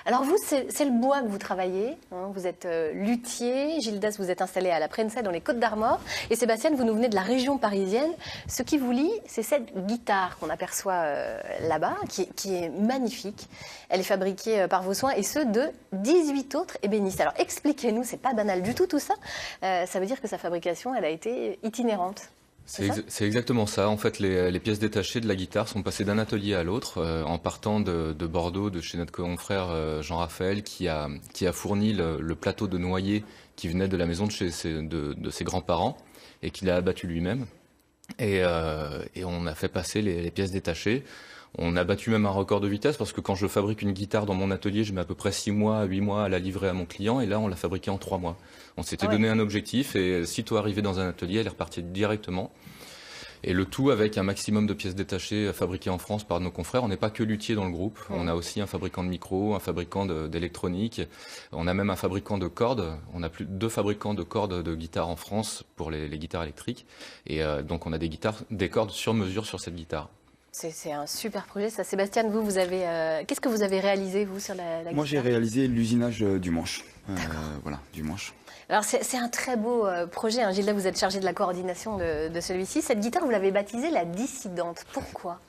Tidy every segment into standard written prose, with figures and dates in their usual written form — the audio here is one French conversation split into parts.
Alors vous, c'est le bois que vous travaillez, hein, vous êtes luthier, Gildas, vous êtes installé à la Prensey dans les Côtes-d'Armor, et Sébastien, vous nous venez de la région parisienne. Ce qui vous lie, c'est cette guitare qu'on aperçoit là-bas, qui est magnifique. Elle est fabriquée par vos soins, et ceux de 18 autres ébénistes. Alors expliquez-nous, c'est pas banal du tout ça. Ça veut dire que sa fabrication, elle a été itinérante. C'est exactement ça. En fait, les pièces détachées de la guitare sont passées d'un atelier à l'autre, en partant de Bordeaux, de chez notre confrère Jean-Raphaël, qui a fourni le plateau de noyer qui venait de la maison de ses grands-parents et qu'il a abattu lui-même. Et on a fait passer les pièces détachées. On a battu même un record de vitesse parce que quand je fabrique une guitare dans mon atelier, je mets à peu près 6 mois, 8 mois à la livrer à mon client, et là on l'a fabriquée en 3 mois. On s'était donné un objectif, et sitôt arrivé dans un atelier, elle est repartie directement. Et le tout avec un maximum de pièces détachées fabriquées en France par nos confrères. On n'est pas que luthier dans le groupe, on a aussi un fabricant de micros, un fabricant d'électronique, on a même un fabricant de cordes. On a plus de 2 fabricants de cordes de guitare en France pour les guitares électriques. Et donc on a des cordes sur mesure sur cette guitare. C'est un super projet, ça. Sébastien, vous avez qu'est-ce que vous avez réalisé, vous, sur la guitare? Moi, j'ai réalisé l'usinage du manche. Voilà, du manche. Alors, c'est un très beau projet. Hein. Gilles, vous êtes chargé de la coordination de celui-ci. Cette guitare, vous l'avez baptisée la Dissidente. Pourquoi?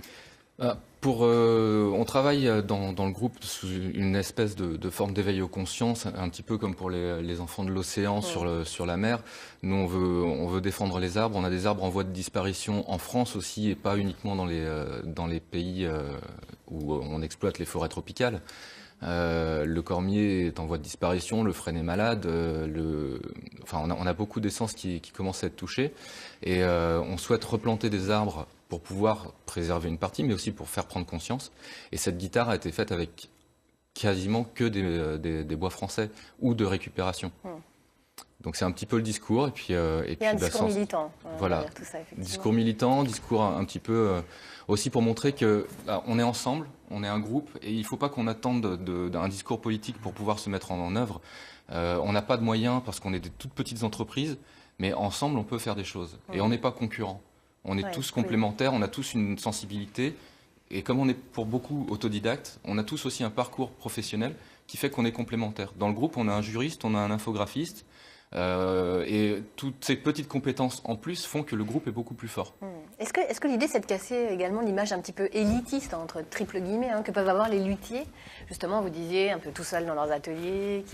On travaille dans le groupe sous une espèce de forme d'éveil aux consciences, un petit peu comme pour les enfants de l'océan sur la mer. Nous, on veut défendre les arbres. On a des arbres en voie de disparition en France aussi, et pas uniquement dans les pays où on exploite les forêts tropicales. Le cormier est en voie de disparition, le frêne est malade, on a beaucoup d'essences qui commencent à être touchées, et on souhaite replanter des arbres pour pouvoir préserver une partie, mais aussi pour faire prendre conscience. Et cette guitare a été faite avec quasiment que des bois français ou de récupération. Donc c'est un petit peu le discours, et puis un discours militant. Voilà, tout ça, discours militant, discours un petit peu aussi pour montrer que on est ensemble, on est un groupe, et il ne faut pas qu'on attende d'un discours politique pour pouvoir se mettre en œuvre. On n'a pas de moyens parce qu'on est des toutes petites entreprises, mais ensemble on peut faire des choses. Et on n'est pas concurrents. On est tous complémentaires, on a tous une sensibilité, et comme on est pour beaucoup autodidactes, on a tous aussi un parcours professionnel qui fait qu'on est complémentaires. Dans le groupe, on a un juriste, on a un infographiste, et toutes ces petites compétences en plus font que le groupe est beaucoup plus fort. Est-ce que l'idée, c'est de casser également l'image un petit peu élitiste, entre triple guillemets, que peuvent avoir les luthiers? Justement, vous disiez, un peu tout seuls dans leurs ateliers,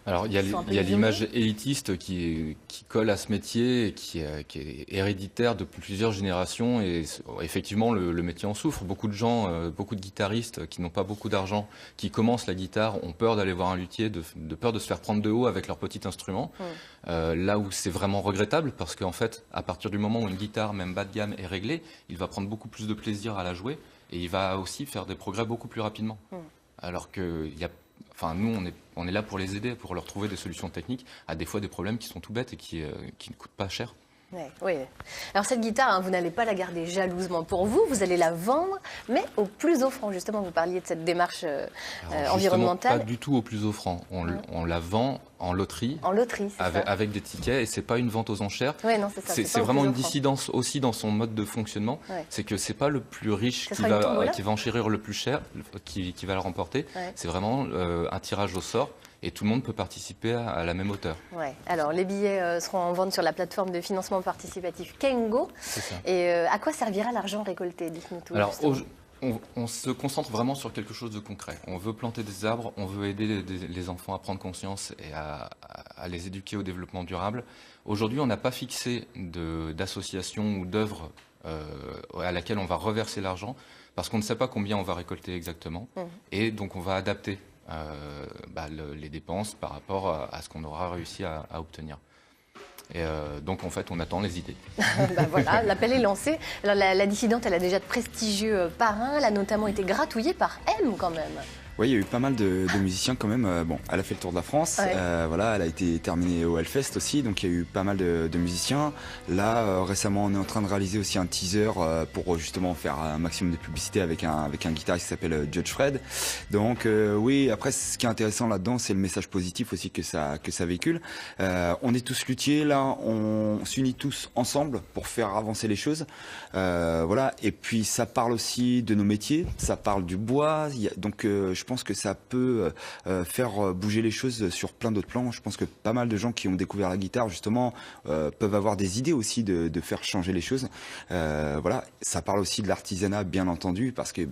Alors il y a l'image élitiste qui colle à ce métier, et qui est héréditaire depuis plusieurs générations, et effectivement le métier en souffre. Beaucoup de gens, beaucoup de guitaristes qui n'ont pas beaucoup d'argent, qui commencent la guitare, ont peur d'aller voir un luthier, de peur de se faire prendre de haut avec leur petit instrument. Là où c'est vraiment regrettable, parce qu'en fait, à partir du moment où une guitare, même bas de gamme, est réglée, il va prendre beaucoup plus de plaisir à la jouer, et il va aussi faire des progrès beaucoup plus rapidement. Alors que nous, on est là pour les aider, pour leur trouver des solutions techniques à des fois des problèmes qui sont tout bêtes et qui ne coûtent pas cher. Oui. Alors cette guitare, vous n'allez pas la garder jalousement pour vous, vous allez la vendre, mais au plus offrant. Justement, vous parliez de cette démarche environnementale. Pas du tout au plus offrant. On la vend en loterie. En loterie, avec des tickets, et c'est pas une vente aux enchères. Oui, non, c'est ça. C'est vraiment une dissidence aussi dans son mode de fonctionnement. C'est que c'est pas le plus riche qui va enchérir le plus cher, qui va le remporter. C'est vraiment un tirage au sort. Et tout le monde peut participer à la même hauteur. Alors, les billets seront en vente sur la plateforme de financement participatif Kengo. C'est ça. Et à quoi servira l'argent récolté? Dites-nous tout. Alors, on se concentre vraiment sur quelque chose de concret. On veut planter des arbres, on veut aider les enfants à prendre conscience et à les éduquer au développement durable. Aujourd'hui, on n'a pas fixé d'association ou d'œuvre à laquelle on va reverser l'argent, parce qu'on ne sait pas combien on va récolter exactement. Et donc, on va adapter les dépenses par rapport à ce qu'on aura réussi à obtenir. Et donc en fait on attend les idées. Voilà, l'appel est lancé. Alors la Dissidente, elle a déjà de prestigieux parrains, elle a notamment été gratouillée par M quand même. Oui, il y a eu pas mal de musiciens quand même. Bon, elle a fait le tour de la France. Voilà, elle a été terminée au Hellfest aussi, donc il y a eu pas mal de musiciens. Là, récemment, on est en train de réaliser aussi un teaser pour justement faire un maximum de publicité avec un guitariste qui s'appelle Judge Fred. Donc oui, après, ce qui est intéressant là-dedans, c'est le message positif aussi que ça véhicule. On est tous luthiers, là, on s'unit tous ensemble pour faire avancer les choses. Voilà, et puis ça parle aussi de nos métiers, ça parle du bois. Donc je je pense que ça peut faire bouger les choses sur plein d'autres plans. Je pense que pas mal de gens qui ont découvert la guitare justement peuvent avoir des idées aussi de faire changer les choses. Voilà, ça parle aussi de l'artisanat bien entendu parce que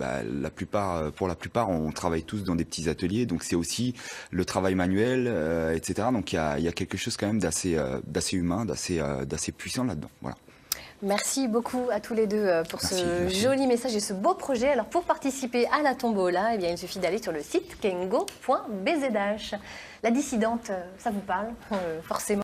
pour la plupart on travaille tous dans des petits ateliers, donc c'est aussi le travail manuel, etc. Donc il y a quelque chose quand même d'assez humain, d'assez puissant là-dedans. Voilà. Merci beaucoup à tous les deux pour ce joli message et ce beau projet. Alors pour participer à la tombola, eh bien, il suffit d'aller sur le site kengo.bzh. La dissidente, ça vous parle forcément.